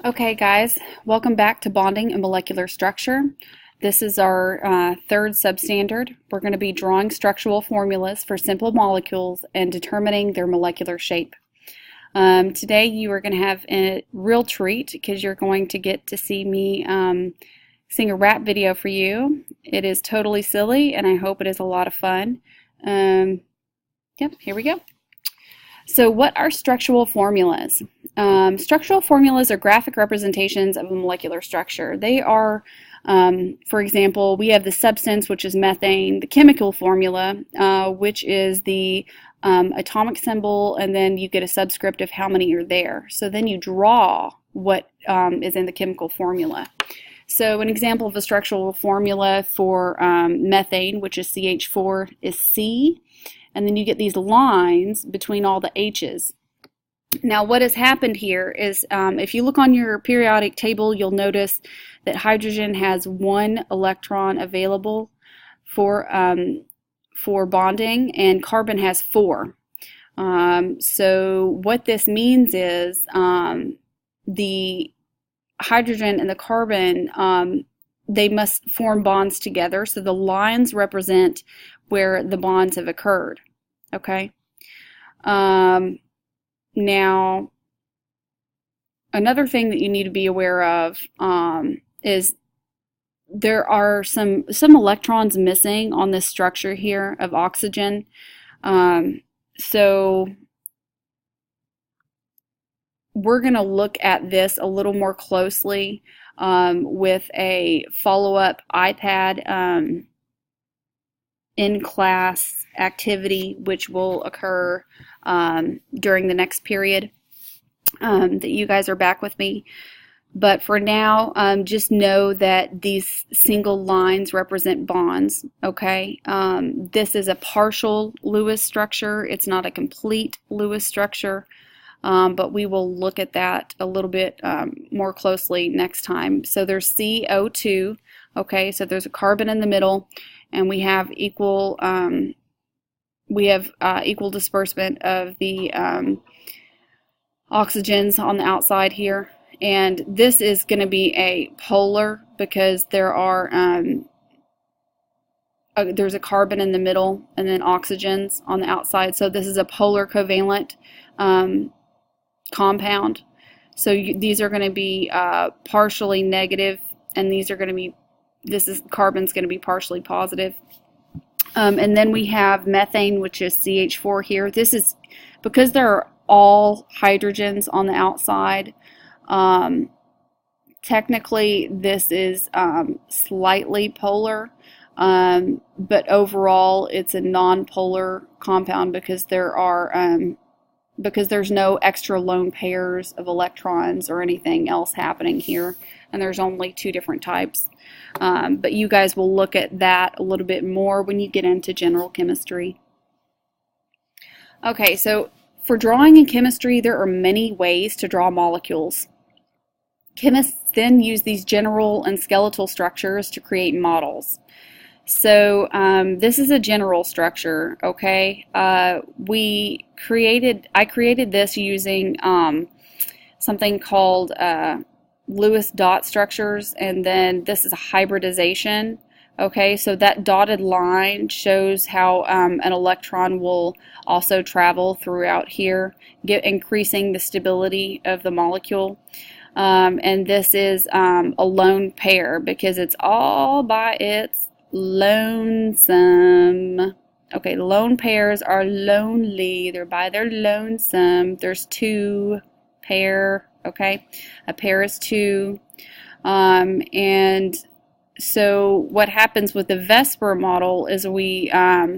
Okay, guys, welcome back to Bonding and Molecular Structure. This is our third substandard. We're going to be drawing structural formulas for simple molecules and determining their molecular shape. Today you are going to have a real treat because you're going to get to see me sing a rap video for you. It is totally silly and I hope it is a lot of fun. Yep, here we go. So what are structural formulas? Structural formulas are graphic representations of a molecular structure. They are, for example, we have the substance, which is methane, the chemical formula, which is the atomic symbol, and then you get a subscript of how many are there. So then you draw what is in the chemical formula. So an example of a structural formula for methane, which is CH4, is C. And then you get these lines between all the H's. Now what has happened here is if you look on your periodic table, you'll notice that hydrogen has 1 electron available for bonding and carbon has 4. So what this means is the hydrogen and the carbon, they must form bonds together. So the lines represent where the bonds have occurred. Okay. Now, another thing that you need to be aware of is there are some electrons missing on this structure here of oxygen. So we're going to look at this a little more closely with a follow-up iPad in-class activity, which will occur during the next period that you guys are back with me. But for now, just know that these single lines represent bonds, okay? This is a partial Lewis structure. It's not a complete Lewis structure, but we will look at that a little bit more closely next time. So there's CO2, okay? So there's a carbon in the middle, and we have equal disbursement of the oxygens on the outside here, and this is going to be a polar because there's a carbon in the middle and then oxygens on the outside. So this is a polar covalent compound. So these are going to be partially negative, and these are going to be carbon's going to be partially positive. And then we have methane, which is CH4 here. This is because there are all hydrogens on the outside. Technically, this is slightly polar, but overall, it's a non-polar compound because there's no extra lone pairs of electrons or anything else happening here, and there's only 2 different types. But you guys will look at that a little bit more when you get into general chemistry. Okay, so for drawing in chemistry, there are many ways to draw molecules. Chemists then use these general and skeletal structures to create models. So this is a general structure, okay? I created this using something called Lewis dot structures, and then this is a hybridization. Okay, so that dotted line shows how an electron will also travel throughout here, increasing the stability of the molecule. And this is a lone pair because it's all by its lonesome. Okay, lone pairs are lonely. They're by their lonesome. There's 2 pair. Okay, a pair is 2. And so what happens with the Vesper model is we are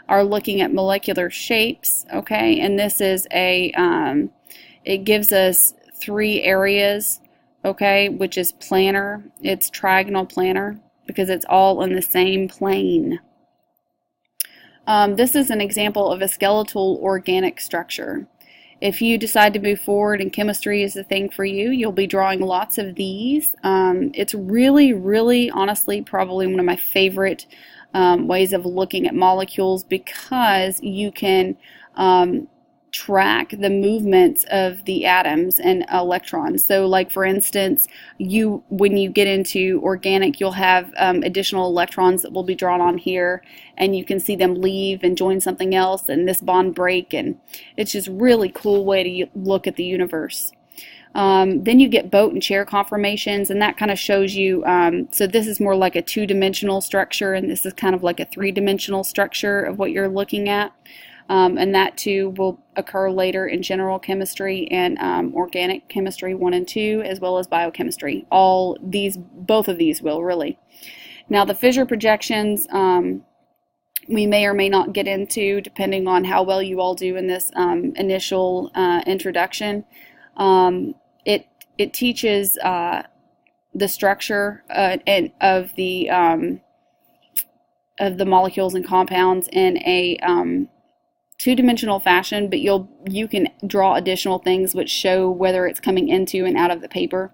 looking at molecular shapes. Okay, and this is it gives us 3 areas. Okay, which is planar. It's trigonal planar because it's all in the same plane. This is an example of a skeletal organic structure. If you decide to move forward and chemistry is the thing for you, you'll be drawing lots of these. It's really, really, honestly, probably one of my favorite ways of looking at molecules because you can track the movements of the atoms and electrons. So like for instance, when you get into organic, you'll have additional electrons that will be drawn on here, and you can see them leave and join something else, and this bond break, and it's just really cool way to look at the universe. Then you get boat and chair conformations, and that kind of shows you, so this is more like a two-dimensional structure, and this is kind of like a three-dimensional structure of what you're looking at. And that too will occur later in general chemistry and organic chemistry 1 and 2, as well as biochemistry. Both of these will really. Now the fissure projections, we may or may not get into depending on how well you all do in this initial introduction. It teaches the structure of the molecules and compounds in a two-dimensional fashion, but you can draw additional things which show whether it's coming into and out of the paper.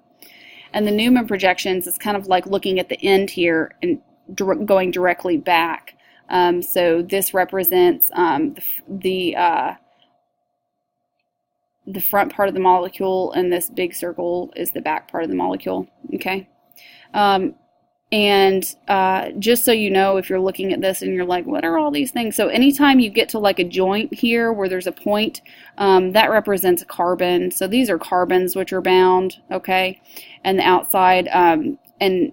And the Newman projections is kind of like looking at the end here and going directly back. So this represents the front part of the molecule, and this big circle is the back part of the molecule. Okay. And just so you know, if you're looking at this and you're like, what are all these things? So anytime you get to like a joint here where there's a point, that represents a carbon. So these are carbons which are bound, okay? And the outside, and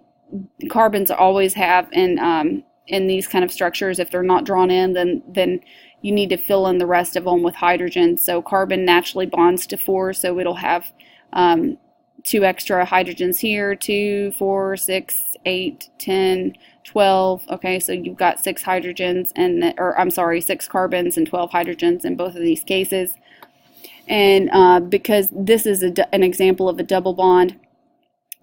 carbons always have in these kind of structures, if they're not drawn in, then you need to fill in the rest of them with hydrogen. So carbon naturally bonds to 4, so it'll have 2 extra hydrogens here, 2, 4, 6, 8, 10, 12. Okay, so you've got 6 hydrogens, or 6 carbons and 12 hydrogens in both of these cases. And because this is an example of a double bond,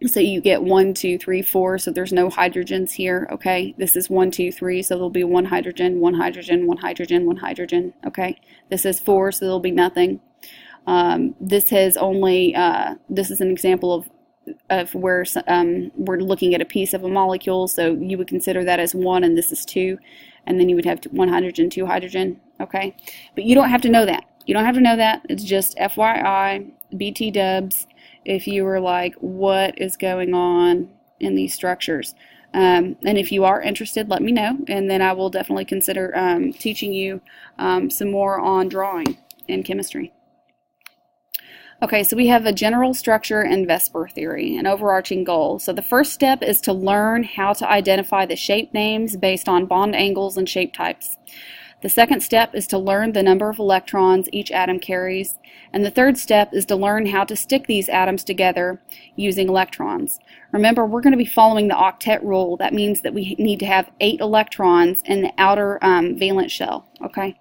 so you get 1, 2, 3, 4, so there's no hydrogens here, okay? This is 1, 2, 3, so there'll be 1 hydrogen, 1 hydrogen, 1 hydrogen, 1 hydrogen, okay? This is 4, so there'll be nothing. This is an example of where we're looking at a piece of a molecule, so you would consider that as 1, and this is 2, and then you would have 1 hydrogen, 2 hydrogen, okay? But you don't have to know that. You don't have to know that. It's just FYI, BT dubs, if you were like, what is going on in these structures? And if you are interested, let me know, and then I will definitely consider teaching you some more on drawing in chemistry. Okay, so we have a general structure and VSEPR theory, an overarching goal. So the first step is to learn how to identify the shape names based on bond angles and shape types. The second step is to learn the number of electrons each atom carries. And the third step is to learn how to stick these atoms together using electrons. Remember, we're going to be following the octet rule. That means that we need to have 8 electrons in the outer valence shell, okay?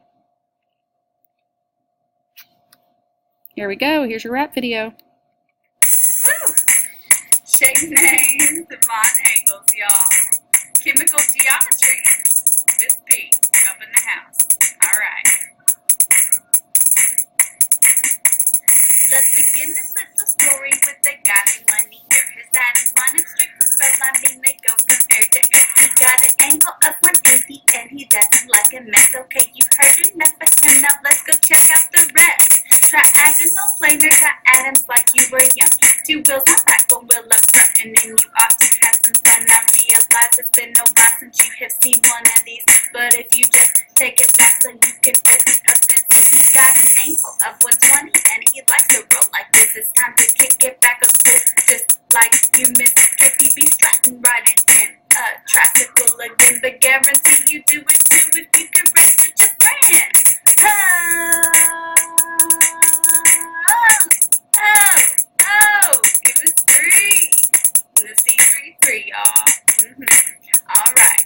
Here we go. Here's your rap video. Woo! Shape names, bond angles, y'all. Chemical geometry. Miss P, up in the house. All right. Let's begin this little story with a guy named Lenny here. His atoms line and strict with red line, mean they go from air to air. He got an angle of 180 and he doesn't like a mess. Okay, you heard enough of him. Now let's go check out the rest. Triagonal planar got atoms like you were young. 2 wheels on back, 1 wheel up front, and then you ought to have some fun. I realize it's been a while since you have seen one of these, but if you just take it back so you can open up and see, he's got an angle of 120 and he likes to roll like this. It's time to kick it back up school, just like you miss KPB strutting riding in a tricycle again, but guarantee you do it too if you can rest it your friend. Chemistry. The C.3.3, y'all. Alright.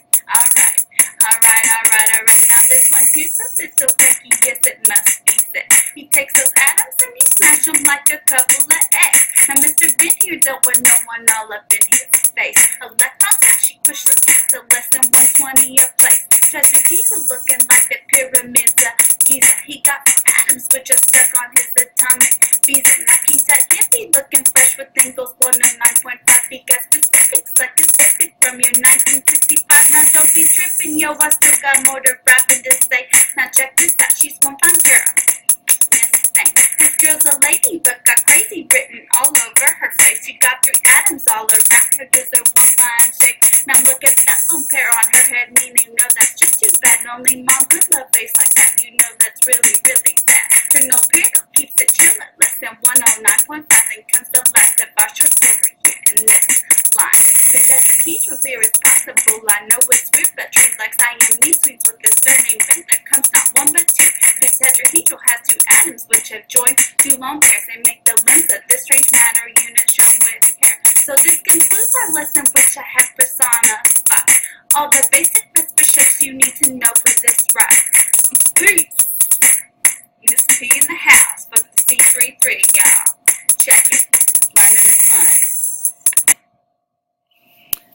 Now this one here's a bit so funky, yes it must be said. He takes those atoms and he smash them like a couple of eggs. Now Mr. Ben here don't want no one all up in his face. Electrons actually push them back to less than 120 a place. Treasure Giza looking like the pyramids of Giza. He got atoms which are stuck on his atomic visa. Now he's that hippie looking fresh with angles 1 and 9.5. He got specifics like a specific from your 1965. Now don't be tripping, yo, I still got more to rap and to say. Now check this out, she's one fine girl. Miss Josh's over here in this line. The tetrahedral here is possible. I know it's weird, but true like Siamese twins with the surname bent. There comes not one but two. The tetrahedral has two atoms which have joined two lone pairs. They make the length of this strange matter unit shown with care. So this concludes our lesson, which I have personified all the basic principal shapes you need to know for this ride. Peace. Miss P in the house for the C.3.3, y'all. Check it. Learning is fun.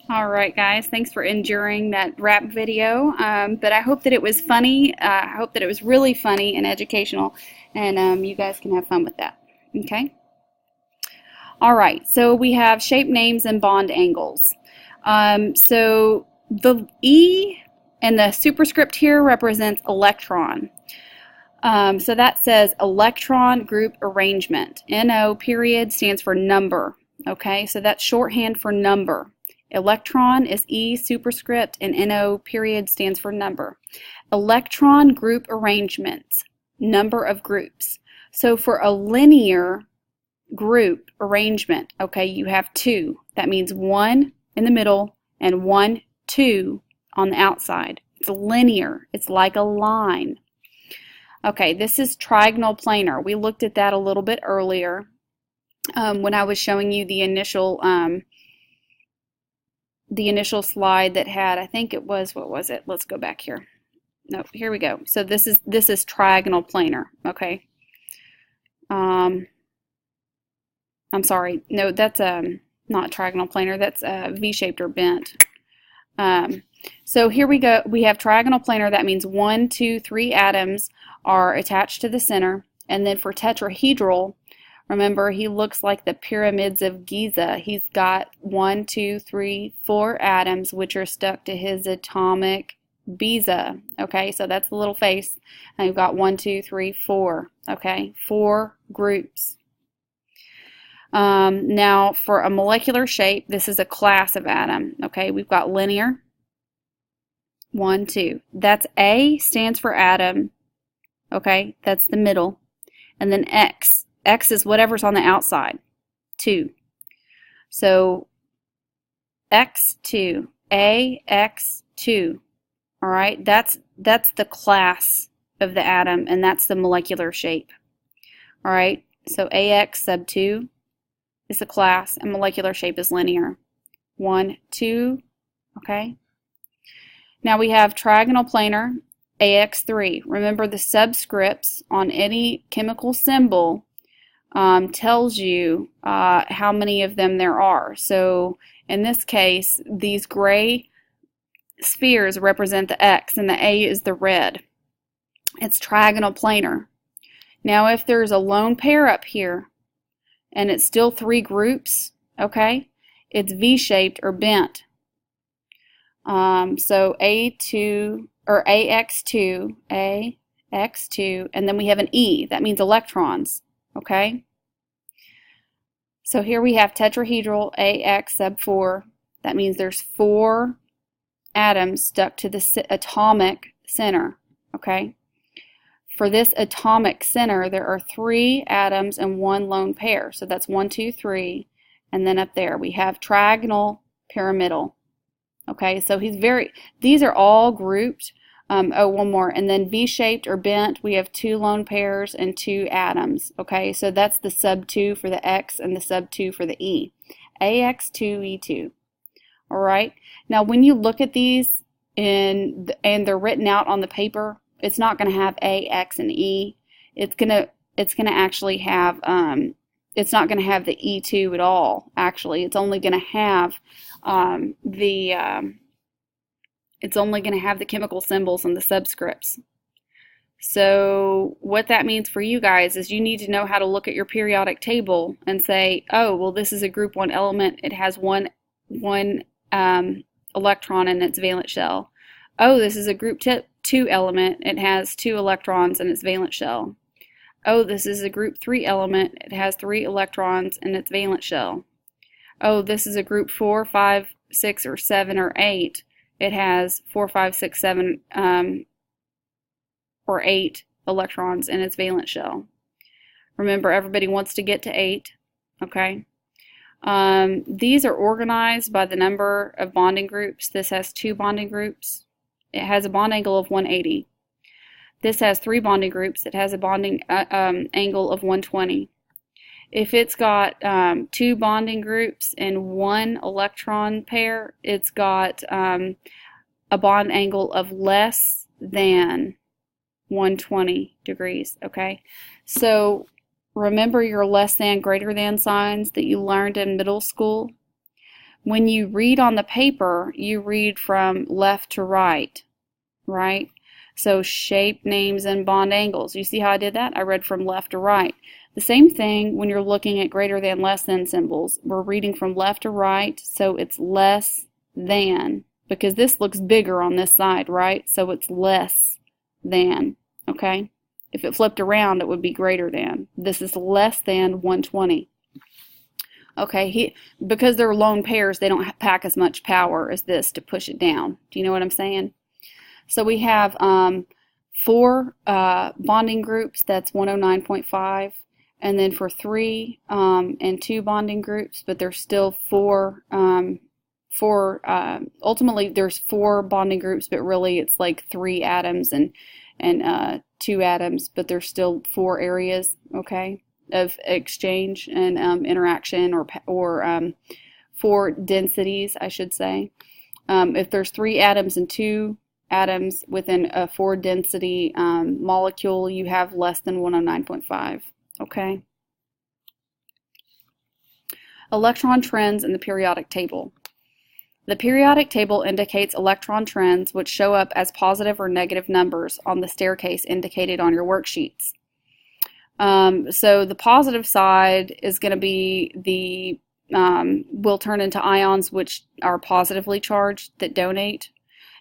All right, guys. Thanks for enduring that rap video. But I hope that it was funny. I hope that it was really funny and educational, and you guys can have fun with that. Okay? All right. So we have shape names and bond angles. So the E and the superscript here represents electron. So that says electron group arrangement. NO period stands for number. Okay, so that's shorthand for number. Electron is E superscript and NO period stands for number. Electron group arrangements, number of groups. So for a linear group arrangement, okay, you have two. That means one in the middle and 1, 2 on the outside. It's linear. It's like a line. Okay, this is trigonal planar. We looked at that a little bit earlier when I was showing you the initial slide that had, I think it was, what was it? Let's go back here. No, here we go. So this is trigonal planar. Okay. I'm sorry. No, that's not trigonal planar. That's V-shaped or bent. So here we go. We have trigonal planar. That means 1, 2, 3 atoms are attached to the center. And then for tetrahedral, remember, he looks like the pyramids of Giza. He's got 1, 2, 3, 4 atoms which are stuck to his atomic beza. Okay, so that's the little face. And you've got 1, 2, 3, 4. Okay, 4 groups. Now for a molecular shape, this is a class of atom. Okay, we've got linear. 1, 2. That's A stands for atom. Okay, that's the middle. And then X. X is whatever's on the outside. 2. So X2. AX2. All right, that's the class of the atom, and that's the molecular shape. All right, so AX sub 2 is the class, and molecular shape is linear. 1, 2. Okay. Now we have trigonal planar, AX3. Remember, the subscripts on any chemical symbol tells you how many of them there are. So in this case, these gray spheres represent the X, and the A is the red. It's trigonal planar. Now if there's a lone pair up here, and it's still 3 groups, okay, it's V-shaped or bent. So A2 or AX2, and then we have an E. That means electrons, okay? So here we have tetrahedral AX sub 4. That means there's 4 atoms stuck to the atomic center, okay? For this atomic center, there are 3 atoms and 1 lone pair. So that's 1, 2, 3, and then up there we have trigonal pyramidal. Okay, so these are all grouped. One more, and then V-shaped or bent, we have 2 lone pairs and 2 atoms. Okay, so that's the sub 2 for the X and the sub 2 for the E. AX2E2. All right, now when you look at these and they're written out on the paper, it's not going to have A, X, and E. It's gonna actually have it's not going to have the E2 at all. Actually, it's only going to have the chemical symbols and the subscripts. So what that means for you guys is you need to know how to look at your periodic table and say, oh, well, this is a group 1 element. It has one electron in its valence shell. Oh, this is a group 2 element. It has 2 electrons in its valence shell. Oh, this is a group 3 element. It has 3 electrons in its valence shell. Oh, this is a group 4, 5, 6, or 7, or 8. It has 4, 5, 6, 7, or 8 electrons in its valence shell. Remember, everybody wants to get to 8, okay? These are organized by the number of bonding groups. This has 2 bonding groups. It has a bond angle of 180. This has 3 bonding groups. It has a bonding angle of 120. If it's got 2 bonding groups and 1 electron pair, it's got a bond angle of less than 120 degrees, okay? So remember your less than, greater than signs that you learned in middle school? When you read on the paper, you read from left to right, right? So shape, names, and bond angles. You see how I did that? I read from left to right. The same thing when you're looking at greater than, less than symbols. We're reading from left to right, so it's less than, because this looks bigger on this side, right? So it's less than, okay? If it flipped around, it would be greater than. This is less than 120. Okay, because they're lone pairs, they don't pack as much power as this to push it down. Do you know what I'm saying? So we have 4 bonding groups, that's 109.5. And then for 3 and 2 bonding groups, but there's still 4, ultimately there's 4 bonding groups, but really it's like 3 atoms and 2 atoms, but there's still 4 areas, okay, of exchange and interaction, or 4 densities, I should say. If there's 3 atoms and 2 atoms within a 4 density molecule, you have less than 109.5. Okay. Electron trends in the periodic table. The periodic table indicates electron trends which show up as positive or negative numbers on the staircase indicated on your worksheets. So the positive side is going to be the will turn into ions which are positively charged that donate,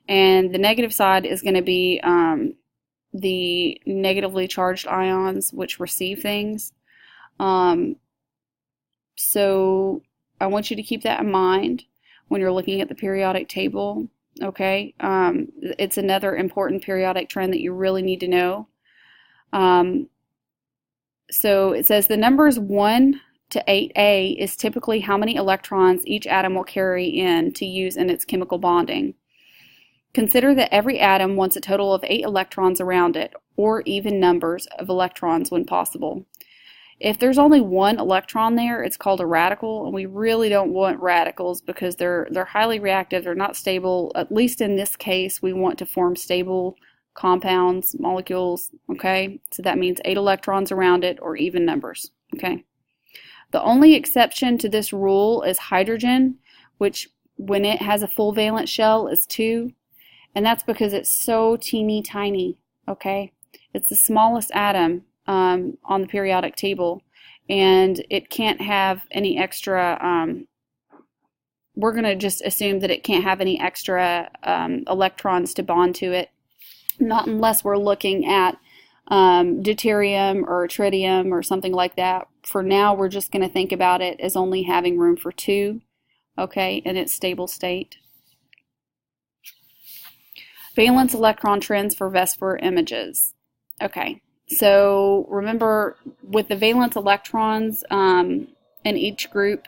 and the negative side is going to be the negatively charged ions which receive things. So I want you to keep that in mind when you're looking at the periodic table, okay? It's another important periodic trend that you really need to know. So it says the numbers 1 to 8a is typically how many electrons each atom will carry in to use in its chemical bonding. Consider that every atom wants a total of 8 electrons around it, or even numbers of electrons when possible. If there's only 1 electron there, it's called a radical, and we really don't want radicals because they're highly reactive, they're not stable. At least in this case, we want to form stable compounds, molecules, okay? So that means 8 electrons around it, or even numbers, okay? The only exception to this rule is hydrogen, which when it has a full valence shell is 2. And that's because it's so teeny tiny, okay? It's the smallest atom on the periodic table, and it can't have any extra, we're going to just assume that it can't have any extra electrons to bond to it, not unless we're looking at deuterium or tritium or something like that. For now, we're just going to think about it as only having room for 2, okay, in its stable state. Valence electron trends for VSEPR images. Okay, so remember with the valence electrons in each group,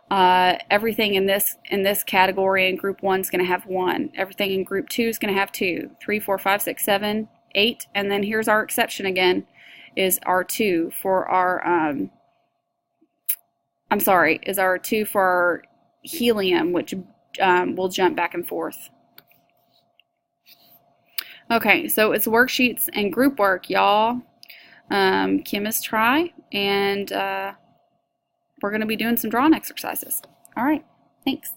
everything in this category in group 1 is going to have 1. Everything in group 2 is going to have 2, 3, 4, 5, 6, 7, 8, and then here's our exception again, is our 2 for our is our 2 for our helium, which will jump back and forth. Okay, so it's worksheets and group work, y'all. Chemists try, and we're going to be doing some drawing exercises. All right, thanks.